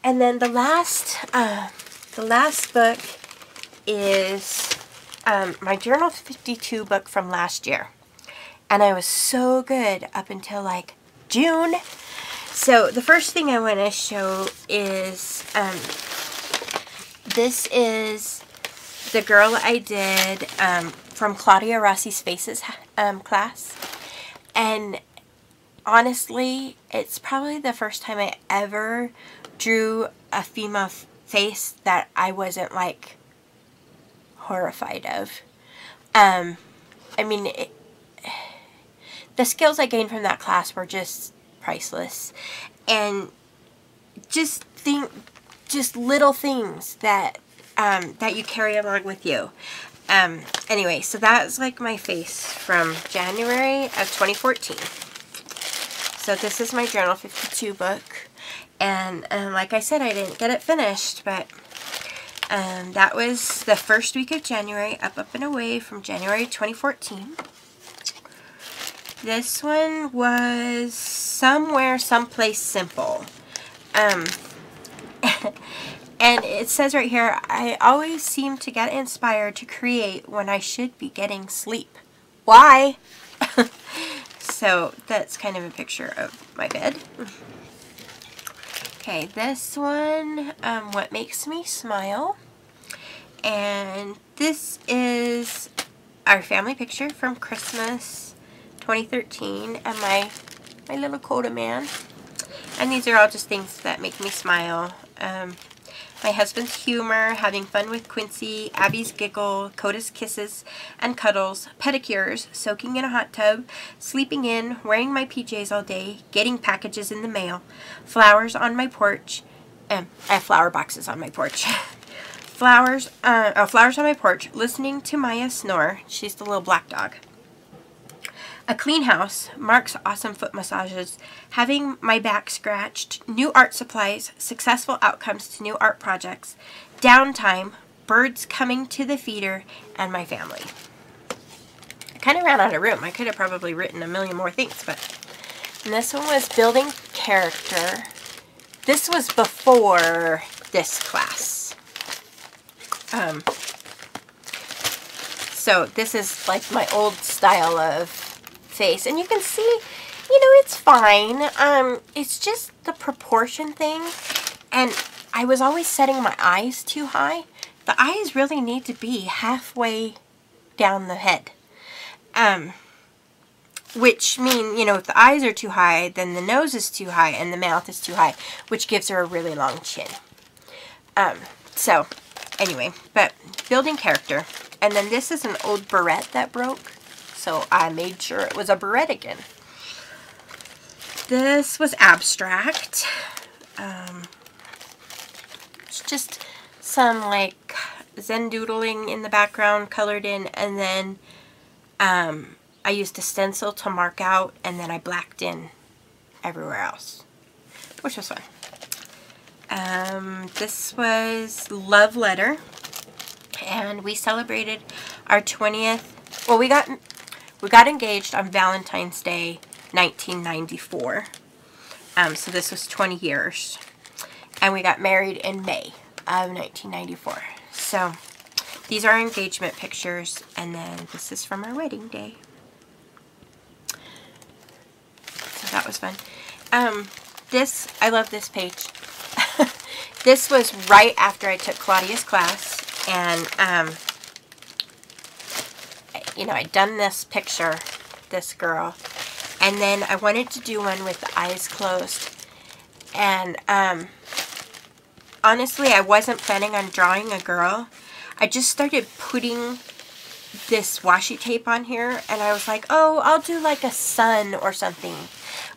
And then the last book is my Journal 52 book from last year. And I was so good up until like June. So the first thing I want to show is this is the girl I did from Claudia Rossi's Faces class. And honestly, it's probably the first time I ever drew a female face that I wasn't like horrified of. I mean, the skills I gained from that class were just priceless. And just little things that that you carry along with you. Anyway, so that's like my face from January of 2014. So this is my Journal 52 book. And like I said, I didn't get it finished, but that was the first week of January, Up and Away from January 2014. This one was Somewhere, Someplace Simple. And it says right here, I always seem to get inspired to create when I should be getting sleep. Why? So that's kind of a picture of my bed. Okay, this one, What Makes Me Smile. And this is our family picture from Christmas 2013 and my little Coda man. And these are all just things that make me smile. My husband's humor, having fun with Quincy, Abby's giggle, Coda's kisses and cuddles, pedicures, soaking in a hot tub, sleeping in, wearing my PJs all day, getting packages in the mail, flowers on my porch. I have flower boxes on my porch. flowers on my porch, listening to Maya snore. She's the little black dog. A clean house, Mark's awesome foot massages, having my back scratched, new art supplies, successful outcomes to new art projects, downtime, birds coming to the feeder, and my family. I kind of ran out of room. I could have probably written a million more things, but... And this one was building character. This was before this class. So this is like my old style of face, and you can see, you know, it's fine. It's just the proportion thing, and I was always setting my eyes too high. The eyes really need to be halfway down the head, which mean, you know, if the eyes are too high, then the nose is too high and the mouth is too high, which gives her a really long chin. So anyway, but building character. And then this is an old barrette that broke, so I made sure it was a barrette again. This was abstract. It's just some like Zen doodling in the background, colored in, and then I used a stencil to mark out, and then I blacked in everywhere else, which was fun. This was Love Letter, and we celebrated our 20th. Well, we got engaged on Valentine's Day, 1994. So this was 20 years, and we got married in May of 1994. So these are our engagement pictures, and then this is from our wedding day. So that was fun. I love this page. This was right after I took Claudia's class, and you know, I'd done this picture, this girl, and then I wanted to do one with the eyes closed, and honestly, I wasn't planning on drawing a girl. I just started putting this washi tape on here, and I was like, oh, I'll do like a sun or something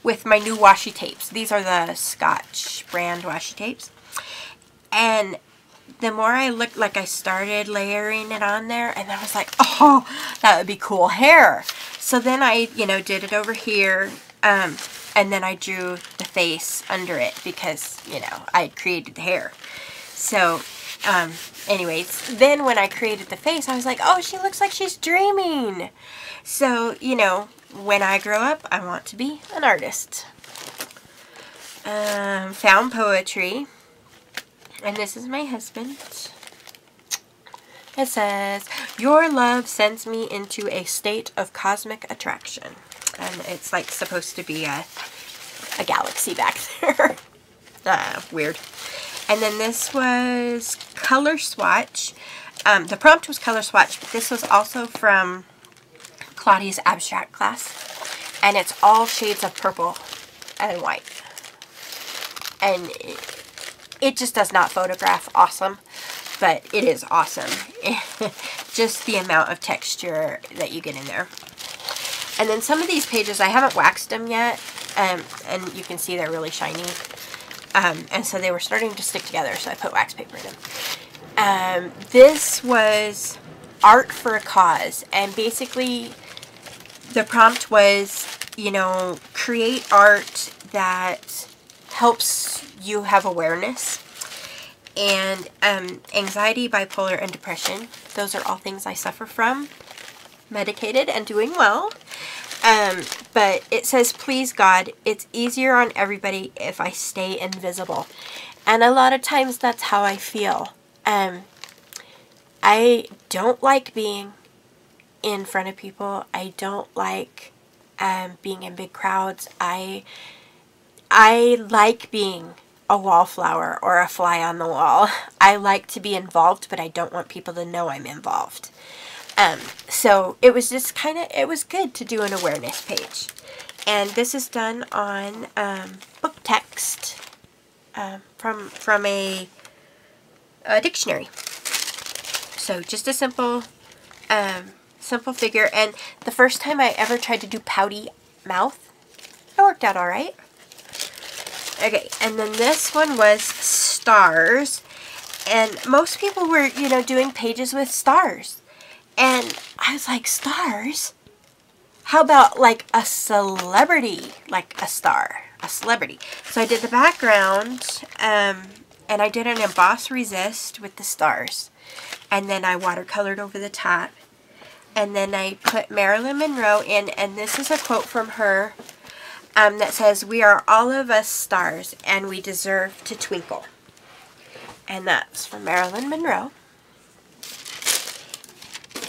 with my new washi tapes. These are the Scotch brand washi tapes. And the more I looked, like, I started layering it on there, and I was like, oh, that would be cool hair. So then I, you know, did it over here, and then I drew the face under it because, you know, I had created the hair. So, anyways, then when I created the face, I was like, oh, she looks like she's dreaming. So, you know, when I grow up, I want to be an artist. Found poetry. And this is my husband. It says, "Your love sends me into a state of cosmic attraction." And it's like supposed to be a galaxy back there. Weird. And then this was Color Swatch. The prompt was Color Swatch, but this was also from Claudia's abstract class. And it's all shades of purple and white. And it just does not photograph awesome, but it is awesome. Just the amount of texture that you get in there. And then some of these pages, I haven't waxed them yet, and you can see they're really shiny. And so they were starting to stick together, so I put wax paper in them. This was Art for a Cause, and basically the prompt was, you know, create art that helps you have awareness. And anxiety, bipolar, and depression, those are all things I suffer from, medicated and doing well. But it says, "Please God, it's easier on everybody if I stay invisible." And a lot of times that's how I feel. I don't like being in front of people. I don't like being in big crowds. I like being a wallflower or a fly on the wall. I like to be involved, but I don't want people to know I'm involved. So it was just kind of, it was good to do an awareness page. And this is done on book text from a dictionary. So just a simple figure. And the first time I ever tried to do pouty mouth, it worked out all right. Okay, and then this one was stars. And most people were, you know, doing pages with stars. And I was like, stars? How about like a celebrity, like a star, a celebrity? So I did the background, and I did an emboss resist with the stars. And then I watercolored over the top. And then I put Marilyn Monroe in, and this is a quote from her that says, "We are all of us stars, and we deserve to twinkle." And that's from Marilyn Monroe.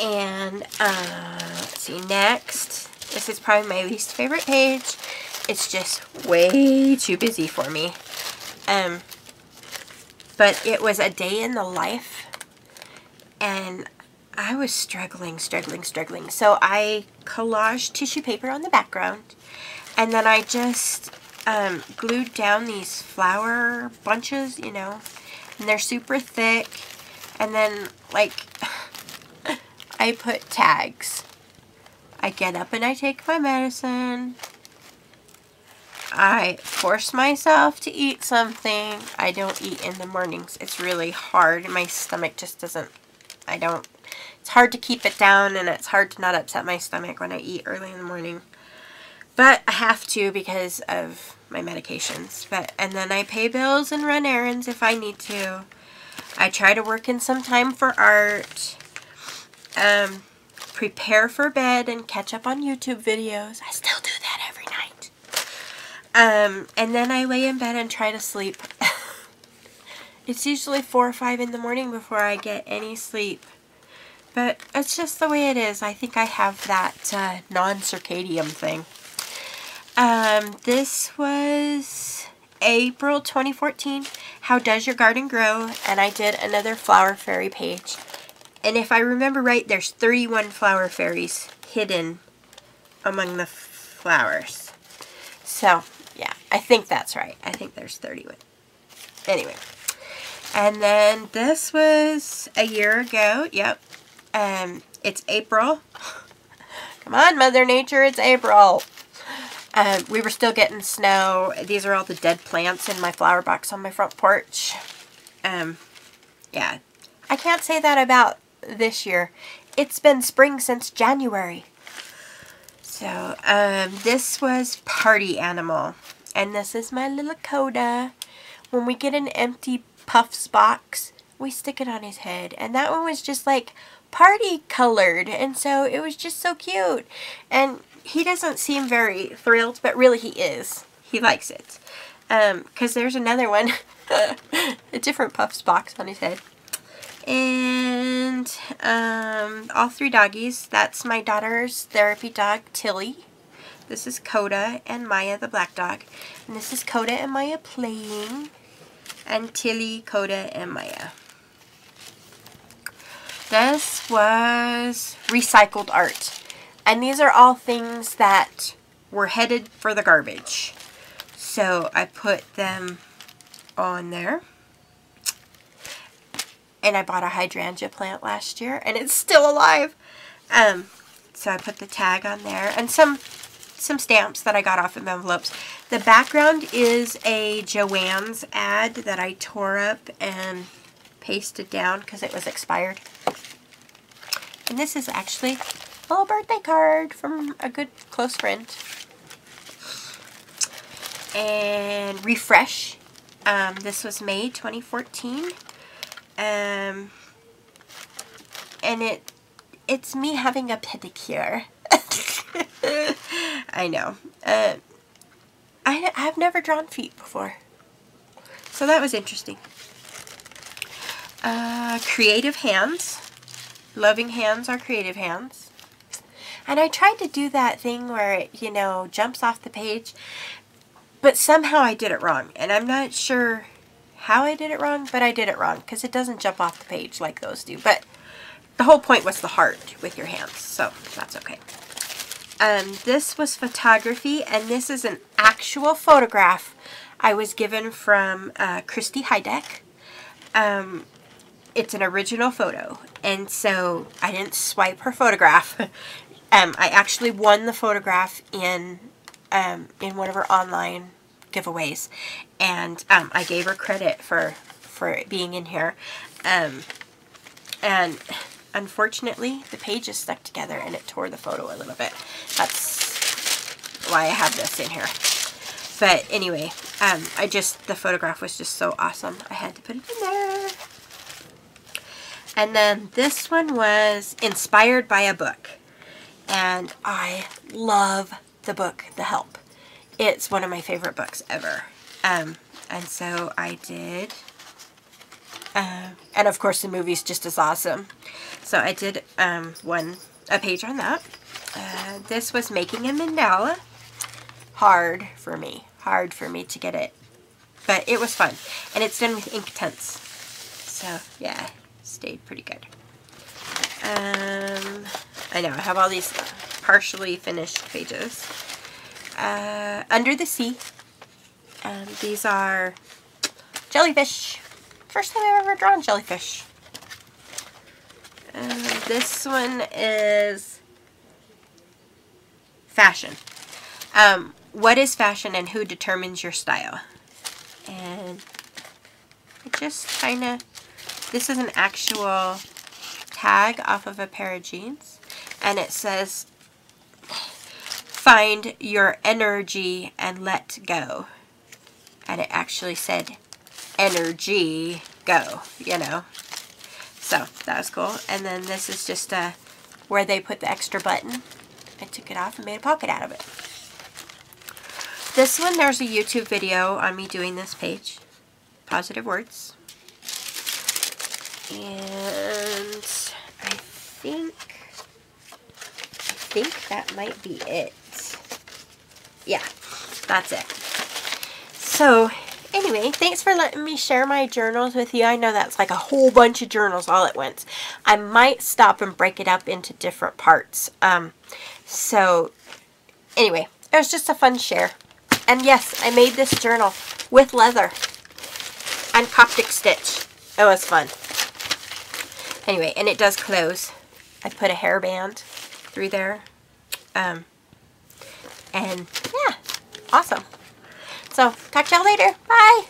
And let's see, next, this is probably my least favorite page. It's just way too busy for me. But it was a day in the life, and I was struggling. So I collaged tissue paper on the background, and then I just glued down these flower bunches, you know, and they're super thick. And then, like, I put tags. I get up and I take my medicine. I force myself to eat something. I don't eat in the mornings. It's really hard. My stomach just doesn't, it's hard to keep it down, and it's hard to not upset my stomach when I eat early in the morning. But I have to because of my medications. And then I pay bills and run errands if I need to. I try to work in some time for art. Prepare for bed and catch up on YouTube videos. I still do that every night. And then I lay in bed and try to sleep. It's usually 4 or 5 in the morning before I get any sleep. But it's just the way it is. I think I have that non-circadian thing. This was April 2014. How Does Your Garden Grow? And I did another Flower Fairy page. And if I remember right, there's 31 flower fairies hidden among the flowers. So, yeah, I think that's right. I think there's 31. Anyway. And then this was a year ago. Yep. It's April. Come on, Mother Nature, it's April. We were still getting snow. These are all the dead plants in my flower box on my front porch. Yeah. I can't say that about this year. It's been spring since January. So, this was Party Animal. And this is my little Coda. When we get an empty Puffs box, we stick it on his head. And that one was just like party colored. And so it was just so cute. And he doesn't seem very thrilled, but really he is. He likes it. Because there's another one. A different Puffs box on his head. And all 3 doggies. That's my daughter's therapy dog, Tilly. This is Coda and Maya, the black dog. And this is Coda and Maya playing. And Tilly, Coda, and Maya. This was recycled art. And these are all things that were headed for the garbage. So I put them on there. And I bought a hydrangea plant last year, and it's still alive. So I put the tag on there, and some stamps that I got off of envelopes. The background is a Joann's ad that I tore up and pasted down because it was expired. And this is actually a little birthday card from a good close friend. And Refresh. This was May 2014. And it's me having a pedicure. I know. I've never drawn feet before. So that was interesting. Creative hands. Loving hands are creative hands. And I tried to do that thing where it, you know, jumps off the page. But somehow I did it wrong. And I'm not sure how I did it wrong, but I did it wrong because it doesn't jump off the page like those do. But the whole point was the heart with your hands, so that's okay. This was photography, and this is an actual photograph I was given from Christy Heideck. It's an original photo, and so I didn't swipe her photograph. I actually won the photograph in one of her online giveaways, and I gave her credit for it being in here, and unfortunately the pages stuck together and it tore the photo a little bit. That's why I have this in here. But anyway, the photograph was just so awesome, I had to put it in there. And then this one was inspired by a book, and I love the book The Help. It's one of my favorite books ever. And so I did, and of course the movie's just as awesome. So I did a page on that. This was making a mandala. Hard for me to get it, but it was fun. And it's done with Inktense. So yeah, stayed pretty good. I know, I have all these partially finished pages. Under the Sea. These are jellyfish. First time I've ever drawn jellyfish. This one is fashion. What is fashion and who determines your style? And it just kind of, this is an actual tag off of a pair of jeans. And it says, find your energy and let go. And it actually said, energy, go, you know. So, that was cool. And then this is just where they put the extra button. I took it off and made a pocket out of it. This one, there's a YouTube video on me doing this page. Positive words. And I think that might be it. Yeah, that's it. So, anyway, thanks for letting me share my journals with you. I know that's like a whole bunch of journals all at once. I might stop and break it up into different parts. So, anyway, it was just a fun share. And yes, I made this journal with leather and Coptic stitch. It was fun. Anyway, and it does close. I put a hairband through there. And yeah, awesome. So, talk to y'all later. Bye.